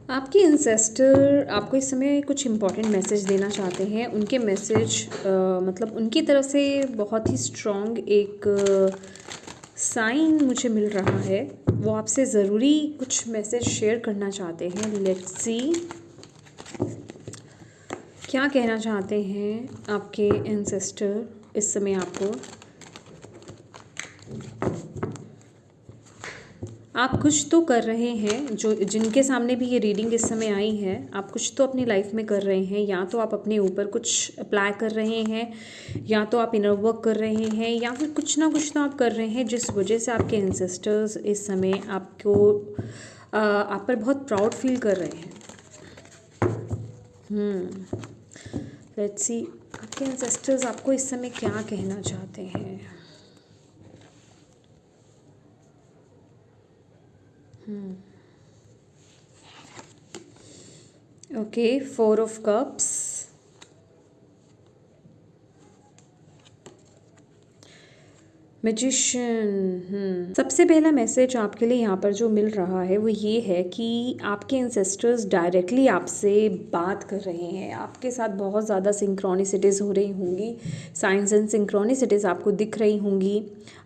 आपके इंसेस्टर आपको इस समय कुछ इम्पोर्टेंट मैसेज देना चाहते हैं। उनके मैसेज मतलब उनकी तरफ से बहुत ही स्ट्रॉन्ग एक साइन मुझे मिल रहा है। वो आपसे ज़रूरी कुछ मैसेज शेयर करना चाहते हैं। लेट्स सी क्या कहना चाहते हैं आपके इंसेस्टर इस समय आपको। आप कुछ तो कर रहे हैं, जो जिनके सामने भी ये रीडिंग इस समय आई है, आप कुछ तो अपनी लाइफ में कर रहे हैं। या तो आप अपने ऊपर कुछ अप्लाई कर रहे हैं, या तो आप इनर वर्क कर रहे हैं, या फिर कुछ ना कुछ तो आप कर रहे हैं जिस वजह से आपके एंसेस्टर्स इस समय आपको आप पर बहुत प्राउड फील कर रहे हैं। लेट्स सी आपके एंसेस्टर्स आपको इस समय क्या कहना चाहते हैं। Okay, 4 of cups, magician. सबसे पहला मैसेज आपके लिए यहाँ पर जो मिल रहा है वो ये है कि आपके एंसेस्टर्स डायरेक्टली आपसे बात कर रहे हैं। आपके साथ बहुत ज़्यादा सिंक्रोनिसिटीज़ हो रही होंगी, साइंस एंड सिंक्रोनिसिटीज़ आपको दिख रही होंगी,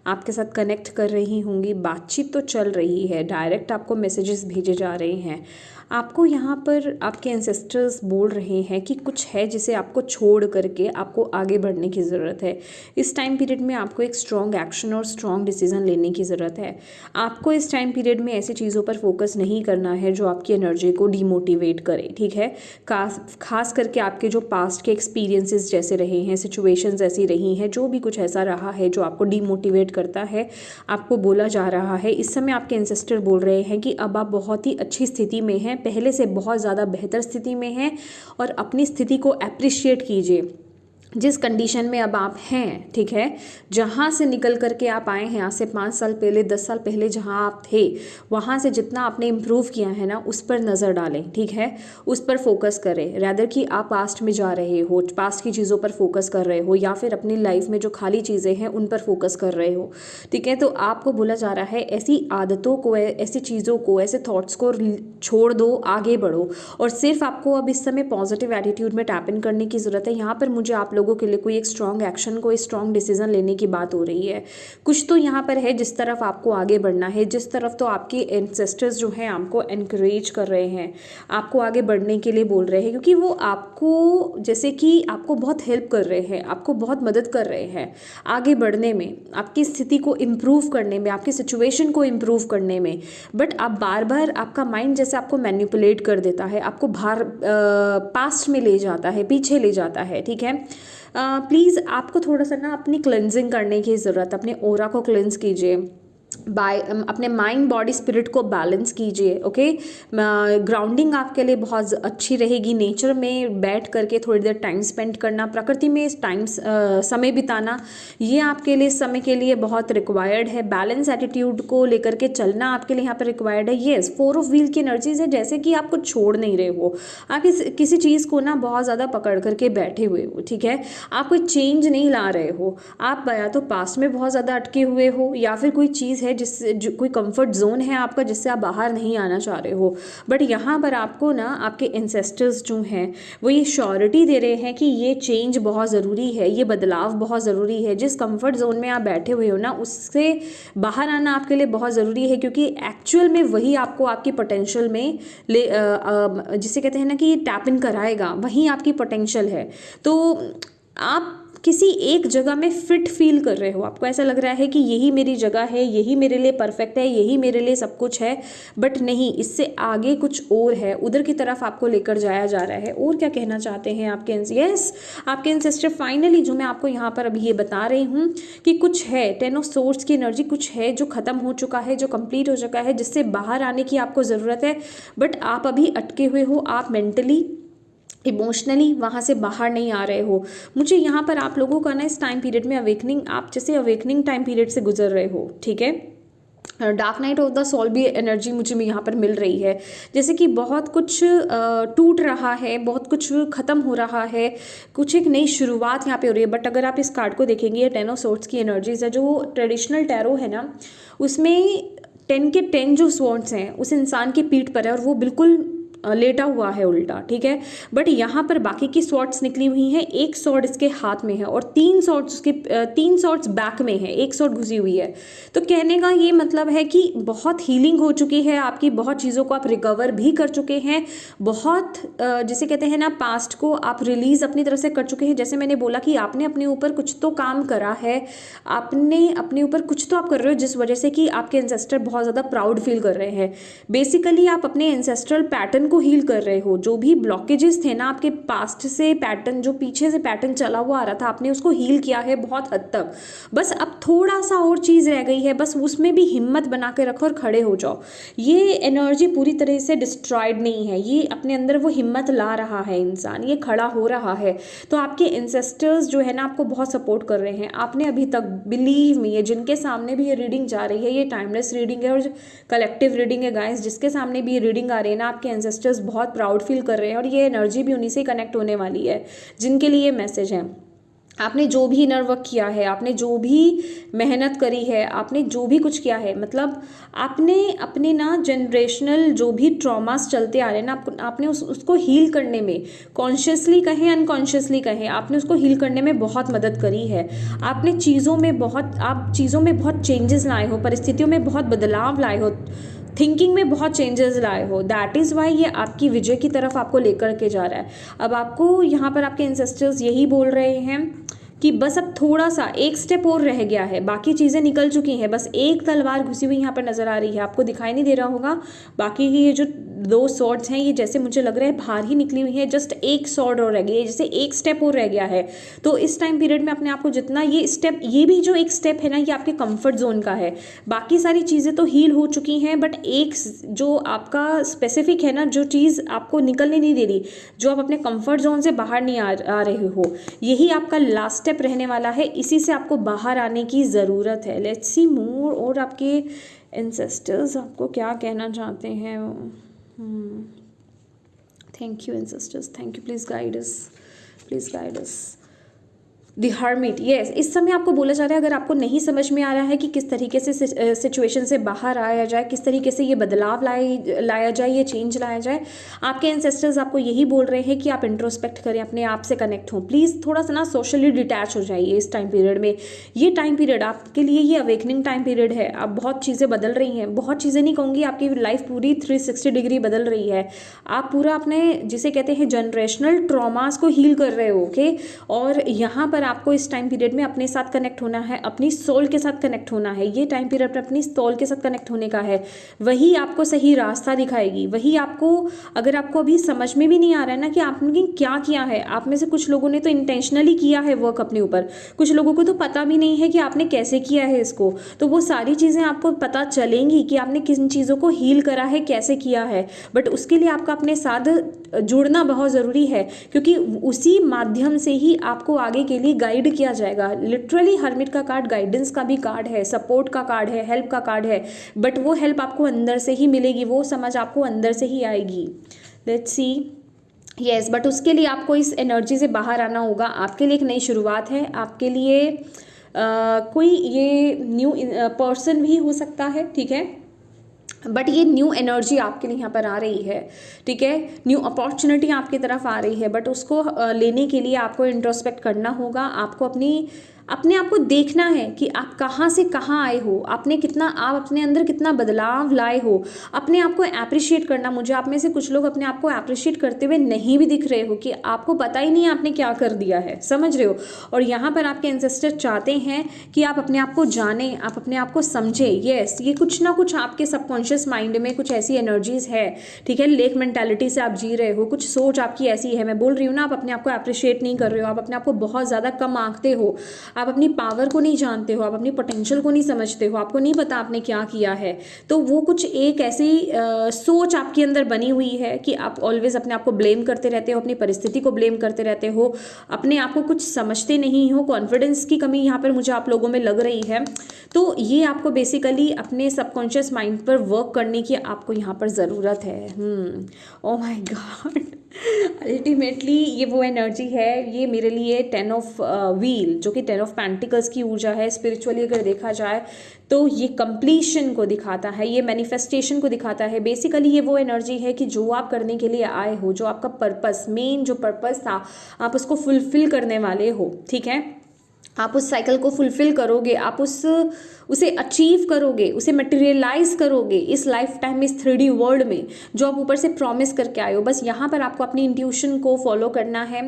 आपके साथ कनेक्ट कर रही होंगी, बातचीत तो चल रही है, डायरेक्ट आपको मैसेजेस भेजे जा रहे हैं। आपको यहाँ पर आपके एंसेस्टर्स बोल रहे हैं कि कुछ है जिसे आपको छोड़ करके आपको आगे बढ़ने की ज़रूरत है। इस टाइम पीरियड में आपको एक स्ट्रॉन्ग एक्शन और स्ट्रॉन्ग डिसीजन लेने की ज़रूरत है। आपको इस टाइम पीरियड में ऐसी चीज़ों पर फोकस नहीं करना है जो आपकी एनर्जी को डीमोटिवेट करे, ठीक है। खास करके आपके जो पास्ट के एक्सपीरियंसेस जैसे रहे हैं, सिचुएशंस ऐसी रही हैं, जो भी कुछ ऐसा रहा है जो आपको डीमोटिवेट करता है, आपको बोला जा रहा है। इस समय आपके एंसेस्टर बोल रहे हैं कि अब आप बहुत ही अच्छी स्थिति में हैं, पहले से बहुत ज़्यादा बेहतर स्थिति में हैं, और अपनी स्थिति को अप्रिशिएट कीजिए जिस कंडीशन में अब आप हैं, ठीक है। जहाँ से निकल करके आप आए हैं, आज से 5 साल पहले, 10 साल पहले जहाँ आप थे, वहाँ से जितना आपने इम्प्रूव किया है ना, उस पर नज़र डालें, ठीक है। उस पर फोकस करें, रैदर कि आप पास्ट में जा रहे हो, पास्ट की चीज़ों पर फोकस कर रहे हो, या फिर अपनी लाइफ में जो खाली चीज़ें हैं उन पर फोकस कर रहे हो, ठीक है। तो आपको बोला जा रहा है ऐसी आदतों को, ऐसी चीज़ों को, ऐसे थॉट्स को छोड़ दो, आगे बढ़ो, और सिर्फ आपको अब इस समय पॉजिटिव एटीट्यूड में टैप इन करने की ज़रूरत है। यहाँ पर मुझे आप लोगों के लिए कोई एक स्ट्रॉन्ग एक्शन, कोई स्ट्रॉन्ग डिसीजन लेने की बात हो रही है। कुछ तो यहाँ पर है जिस तरफ आपको आगे बढ़ना है, जिस तरफ तो आपके एंसेस्टर्स जो हैं आपको एनकरेज कर रहे हैं, आपको आगे बढ़ने के लिए बोल रहे हैं, क्योंकि वो आपको जैसे कि आपको बहुत हेल्प कर रहे हैं, आपको बहुत मदद कर रहे हैं आगे बढ़ने में, आपकी स्थिति को इम्प्रूव करने में, आपकी सिचुएशन को इम्प्रूव करने में। बट आप बार बार, आपका माइंड जैसे आपको मैनिपुलेट कर देता है, आपको पास्ट में ले जाता है, पीछे ले जाता है, ठीक है। प्लीज़ आपको थोड़ा सा ना अपनी क्लेंजिंग करने की ज़रूरत, अपने ऑरा को क्लेंज कीजिए, अपने माइंड बॉडी स्पिरिट को बैलेंस कीजिए, ओके। ग्राउंडिंग आपके लिए बहुत अच्छी रहेगी। नेचर में बैठ करके थोड़ी देर टाइम स्पेंड करना, प्रकृति में समय बिताना, ये आपके लिए समय के लिए बहुत रिक्वायर्ड है। बैलेंस एटीट्यूड को लेकर के चलना आपके लिए यहाँ पर रिक्वायर्ड है। येस, 4 ऑफ व्हील की एनर्जीज है, जैसे कि आप कुछ छोड़ नहीं रहे हो, आप किसी चीज़ को ना बहुत ज़्यादा पकड़ करके बैठे हुए हो, ठीक है। आप कोई चेंज नहीं ला रहे हो, आप या तो पास्ट में बहुत ज़्यादा अटके हुए हो, या फिर कोई चीज़ है जिससे कोई कंफर्ट जोन है आपका जिससे आप बाहर नहीं आना चाह रहे हो। बट यहाँ पर आपको ना आपके एंसेस्टर्स जो हैं वो ये श्योरिटी दे रहे हैं कि ये चेंज बहुत ज़रूरी है, ये बदलाव बहुत ज़रूरी है। जिस कंफर्ट जोन में आप बैठे हुए हो ना, उससे बाहर आना आपके लिए बहुत ज़रूरी है, क्योंकि एक्चुअल में वही आपको आपकी पोटेंशियल में जिसे कहते हैं ना कि टैप इन कराएगा, वहीं आपकी पोटेंशियल है। तो आप किसी एक जगह में फिट फील कर रहे हो, आपको ऐसा लग रहा है कि यही मेरी जगह है, यही मेरे लिए परफेक्ट है, यही मेरे लिए सब कुछ है। बट नहीं, इससे आगे कुछ और है, उधर की तरफ आपको लेकर जाया जा रहा है। और क्या कहना चाहते हैं आपके आपके एंसेस्टर फाइनली, जो मैं आपको यहाँ पर अभी ये बता रही हूँ कि कुछ है, 10 ऑफ सोर्ड्स की एनर्जी, कुछ है जो ख़त्म हो चुका है, जो कंप्लीट हो चुका है, जिससे बाहर आने की आपको ज़रूरत है। बट आप अभी अटके हुए हो, आप मेंटली, इमोशनली वहाँ से बाहर नहीं आ रहे हो। मुझे यहाँ पर आप लोगों का ना इस टाइम पीरियड में अवेकनिंग, आप जैसे अवेकनिंग टाइम पीरियड से गुजर रहे हो, ठीक है। Dark night of the soul भी एनर्जी मुझे यहाँ पर मिल रही है, जैसे कि बहुत कुछ टूट रहा है, बहुत कुछ ख़त्म हो रहा है, कुछ एक नई शुरुआत यहाँ पे हो रही है। बट अगर आप इस कार्ड को देखेंगे, ये 10 ऑफ सोर्ड्स की एनर्जीज है। जो ट्रेडिशनल टैरो है ना, उसमें 10 के 10 जो स्वॉर्ड्स हैं उस इंसान की पीठ पर है, और वो बिल्कुल लेटा हुआ है उल्टा, ठीक है। बट यहाँ पर बाकी की स्वॉर्ड्स निकली हुई हैं, एक स्वॉर्ड इसके हाथ में है और 3 स्वॉर्ड्स उसके 3 स्वॉर्ड्स बैक में है, एक स्वॉर्ड घुसी हुई है। तो कहने का ये मतलब है कि बहुत हीलिंग हो चुकी है आपकी, बहुत चीज़ों को आप रिकवर भी कर चुके हैं, बहुत जिसे कहते हैं ना पास्ट को आप रिलीज अपनी तरफ से कर चुके हैं। जैसे मैंने बोला कि आपने अपने ऊपर कुछ तो काम करा है, आपने अपने ऊपर कुछ तो आप कर रहे हो जिस वजह से कि आपके एंसेस्टर बहुत ज़्यादा प्राउड फील कर रहे हैं। बेसिकली आप अपने एंसेस्ट्रल पैटर्न को हील कर रहे हो, जो भी ब्लॉकेजेस थे ना आपके पास्ट से, पैटर्न जो पीछे से पैटर्न चला हुआ आ रहा था, आपने उसको हील किया है बहुत हद तक। बस अब थोड़ा सा और चीज़ रह गई है, बस उसमें भी हिम्मत बना के रखो और खड़े हो जाओ। ये एनर्जी पूरी तरह से डिस्ट्रॉयड नहीं है, ये अपने अंदर वो हिम्मत ला रहा है इंसान, ये खड़ा हो रहा है। तो आपके एंसेस्टर्स जो है ना आपको बहुत सपोर्ट कर रहे हैं। आपने अभी तक, बिलीव मी, ये जिनके सामने भी ये रीडिंग जा रही है, ये टाइमलेस रीडिंग है और कलेक्टिव रीडिंग है गाइस, जिसके सामने भी ये रीडिंग आ रही है ना, आपके एंसेस्टर्स बहुत प्राउड फील कर रहे हैं और ये एनर्जी भी उन्हीं से कनेक्ट होने वाली है जिनके लिए मैसेज है। आपने जो भी इनर वर्क किया है, आपने जो भी मेहनत करी है, आपने जो भी कुछ किया है, मतलब आपने अपने ना जनरेशनल जो भी ट्रॉमास चलते आ रहे हैं ना, आपने उसको हील करने में, कॉन्शियसली कहें अनकॉन्शियसली कहें, आपने उसको हील करने में बहुत मदद करी है। आपने आप चीज़ों में बहुत चेंजेस लाए हो, परिस्थितियों में बहुत बदलाव लाए हो, थिंकिंग में बहुत चेंजेस लाए हो। दैट इज़ वाई ये आपकी विजय की तरफ आपको लेकर के जा रहा है। अब आपको यहाँ पर आपके एंसेस्टर्स यही बोल रहे हैं कि बस अब थोड़ा सा एक स्टेप और रह गया है, बाकी चीज़ें निकल चुकी हैं, बस एक तलवार घुसी हुई यहाँ पर नज़र आ रही है, आपको दिखाई नहीं दे रहा होगा। बाकी की ये जो 2 स्वॉर्ड्स हैं, ये जैसे मुझे लग रहा है बाहर ही निकली हुई है, जस्ट एक स्वॉर्ड और रह गई है, जैसे एक स्टेप और रह गया है। तो इस टाइम पीरियड में अपने आप को जितना ये भी जो एक स्टेप है ना, ये आपके कंफर्ट जोन का है। बाकी सारी चीज़ें तो हील हो चुकी हैं, बट एक जो आपका स्पेसिफिक है ना, जो चीज़ आपको निकलने नहीं दे रही, जो आप अपने कंफर्ट जोन से बाहर नहीं आ रहे हो, यही आपका लास्ट स्टेप रहने वाला है। इसी से आपको बाहर आने की ज़रूरत है। लेट्स सी मोर, और आपके एंसेस्टर्स आपको क्या कहना चाहते हैं। Thank you ancestors, thank you, please guide us, please guide us. The hermit, yes, इस समय आपको बोला जा रहा है, अगर आपको नहीं समझ में आ रहा है कि किस तरीके से सिचुएशन से बाहर आया जाए, किस तरीके से ये बदलाव लाया जाए, ये चेंज लाया जाए, आपके एंसेस्टर्स आपको यही बोल रहे हैं कि आप इंट्रोस्पेक्ट करें, अपने आप से कनेक्ट हों। प्लीज़ थोड़ा सा ना सोशली डिटैच हो जाइए इस टाइम पीरियड में। ये टाइम पीरियड आपके लिए ये अवेकनिंग टाइम पीरियड है। अब बहुत चीज़ें बदल रही हैं, बहुत चीज़ें नहीं कहूँगी, आपकी लाइफ पूरी 360 डिग्री बदल रही है। आप पूरा अपने जिसे कहते हैं जनरेशनल ट्रॉमास को हील कर रहे हो, ओके। और यहाँ पर आपको इस टाइम पीरियड में अपने साथ कनेक्ट होना है, अपनी सोल के साथ कनेक्ट होना है। ये टाइम पीरियड पर अपनी सोल के साथ कनेक्ट होने का है, वही आपको सही रास्ता दिखाएगी। वही आपको, अगर आपको अभी समझ में भी नहीं आ रहा है ना कि आपने क्या किया है, आप में से कुछ लोगों ने तो इंटेंशनली किया है वर्क अपने ऊपर, कुछ लोगों को तो पता भी नहीं है कि आपने कैसे किया है इसको, तो वो सारी चीज़ें आपको पता चलेंगी कि आपने किन चीज़ों को हील करा है, कैसे किया है। बट उसके लिए आपका अपने साथ जुड़ना बहुत ज़रूरी है, क्योंकि उसी माध्यम से ही आपको आगे के लिए गाइड किया जाएगा। लिटरली हर्मिट का कार्ड गाइडेंस का भी कार्ड है, सपोर्ट का कार्ड है, हेल्प का कार्ड है, बट वो हेल्प आपको अंदर से ही मिलेगी, वो समझ आपको अंदर से ही आएगी। लेट्स सी, यस, बट उसके लिए आपको इस एनर्जी से बाहर आना होगा। आपके लिए एक नई शुरुआत है, आपके लिए कोई ये न्यू पर्सन भी हो सकता है, ठीक है, बट ये न्यू एनर्जी आपके लिए यहाँ पर आ रही है, ठीक है, न्यू अपॉर्चुनिटी आपकी तरफ आ रही है। बट उसको लेने के लिए आपको इंट्रोस्पेक्ट करना होगा, आपको अपने आप को देखना है कि आप कहाँ से कहाँ आए हो, आप अपने अंदर कितना बदलाव लाए हो, अपने आप को अप्रिशिएट करना। मुझे आप में से कुछ लोग अपने आप को अप्रिशिएट करते हुए नहीं भी दिख रहे हो, कि आपको पता ही नहीं है आपने क्या कर दिया है, समझ रहे हो। और यहाँ पर आपके एंसेस्टर चाहते हैं कि आप अपने आप को जानें, आप अपने आप को समझें। यस, ये कुछ ना कुछ आपके सबकॉन्शियस माइंड में कुछ ऐसी एनर्जीज है, ठीक है, लेक मेंटालिटी से आप जी रहे हो, कुछ सोच आपकी ऐसी है। मैं बोल रही हूँ ना, आप अपने आप को अप्रिशिएट नहीं कर रहे हो, आप अपने आप को बहुत ज़्यादा कम आंकते हो, आप अपनी पावर को नहीं जानते हो, आप अपनी पोटेंशियल को नहीं समझते हो, आपको नहीं पता आपने क्या किया है। तो वो कुछ एक ऐसी सोच आपके अंदर बनी हुई है कि आप ऑलवेज अपने आप को ब्लेम करते रहते हो, अपनी परिस्थिति को ब्लेम करते रहते हो, अपने आप को कुछ समझते नहीं हो। कॉन्फिडेंस की कमी यहाँ पर मुझे आप लोगों में लग रही है। तो ये आपको बेसिकली अपने सबकॉन्शियस माइंड पर वर्क करने की आपको यहाँ पर ज़रूरत है। ओह माय गॉड, अल्टीमेटली ये वो एनर्जी है। ये मेरे लिए 10 ऑफ व्हील, जो कि 10 ऑफ पेंटिकल्स की ऊर्जा है। स्पिरिचुअली अगर देखा जाए तो ये कंप्लीशन को दिखाता है, ये मैनिफेस्टेशन को दिखाता है। बेसिकली ये वो एनर्जी है कि जो आप करने के लिए आए हो, जो आपका पर्पस, मेन जो पर्पस था, आप उसको फुलफिल करने वाले हो। ठीक है, आप उस साइकिल को फुलफिल करोगे, आप उसे अचीव करोगे, उसे मटेरियलाइज करोगे इस लाइफ टाइम में, इस 3D वर्ल्ड में जो आप ऊपर से प्रॉमिस करके आए हो। बस यहाँ पर आपको अपनी इंट्यूशन को फॉलो करना है,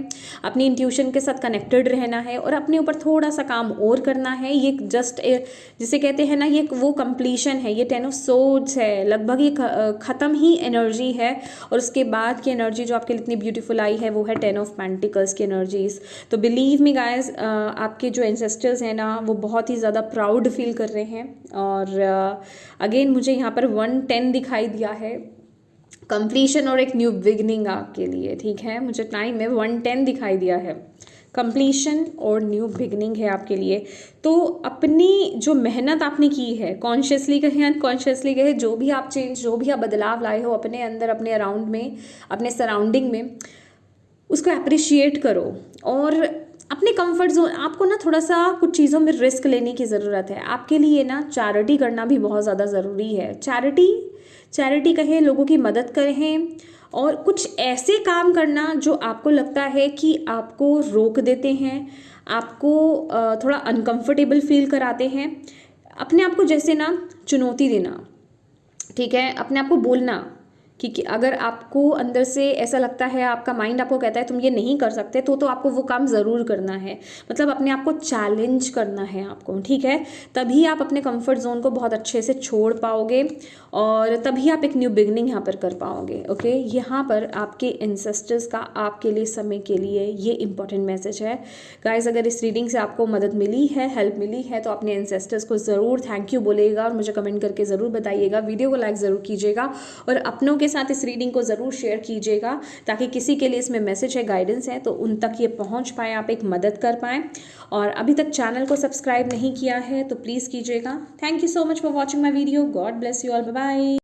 अपनी इंट्यूशन के साथ कनेक्टेड रहना है और अपने ऊपर थोड़ा सा काम और करना है। ये जस्ट जिसे कहते हैं ना, ये वो कंप्लीशन है, ये 10 ऑफ सोर्ड्स है, लगभग ये ख़त्म ही एनर्जी है। और उसके बाद की एनर्जी जो आपके लिए इतनी ब्यूटीफुल आई है वो है 10 ऑफ पेंटिकल्स की एनर्जीज। तो बिलीव मी गाइज, आपके जो एंसेस्टर्स हैं ना वो बहुत ही ज़्यादा प्राउड फील कर रहे हैं। और अगेन मुझे यहाँ पर 110 दिखाई दिया है, कंप्लीशन और एक न्यू बिगनिंग आपके लिए। ठीक है, मुझे टाइम में 110 दिखाई दिया है, कंप्लीशन और न्यू बिगनिंग है आपके लिए। तो अपनी जो मेहनत आपने की है, कॉन्शियसली कहें अनकॉन्शियसली कहें, जो भी आप चेंज, जो भी आप बदलाव लाए हो अपने अंदर, अपने अराउंड में, अपने सराउंडिंग में, उसको अप्रिशिएट करो। और अपने कंफर्ट जोन, आपको ना थोड़ा सा कुछ चीज़ों में रिस्क लेने की ज़रूरत है। आपके लिए ना चैरिटी करना भी बहुत ज़्यादा ज़रूरी है। चैरिटी कहें, लोगों की मदद करें और कुछ ऐसे काम करना जो आपको लगता है कि आपको रोक देते हैं, आपको थोड़ा अनकंफर्टेबल फील कराते हैं। अपने आप को जैसे ना चुनौती देना, ठीक है, अपने आप को बोलना कि अगर आपको अंदर से ऐसा लगता है, आपका माइंड आपको कहता है तुम ये नहीं कर सकते, तो आपको वो काम ज़रूर करना है। मतलब अपने आप को चैलेंज करना है आपको। ठीक है, तभी आप अपने कंफर्ट जोन को बहुत अच्छे से छोड़ पाओगे और तभी आप एक न्यू बिगनिंग यहाँ पर कर पाओगे। ओके, यहाँ पर आपके एंसेस्टर्स का आपके लिए, समय के लिए ये इंपॉर्टेंट मैसेज है। गाइस, अगर इस रीडिंग से आपको मदद मिली है, हेल्प मिली है, तो अपने एंसेस्टर्स को ज़रूर थैंक यू बोलिएगा और मुझे कमेंट करके ज़रूर बताइएगा। वीडियो को लाइक ज़रूर कीजिएगा और अपनों के साथ इस रीडिंग को ज़रूर शेयर कीजिएगा ताकि किसी के लिए इसमें मैसेज है, गाइडेंस है, तो उन तक ये पहुंच पाए, आप एक मदद कर पाएँ। और अभी तक चैनल को सब्सक्राइब नहीं किया है तो प्लीज़ कीजिएगा। Thank you so much for watching my video. God bless you all, bye bye.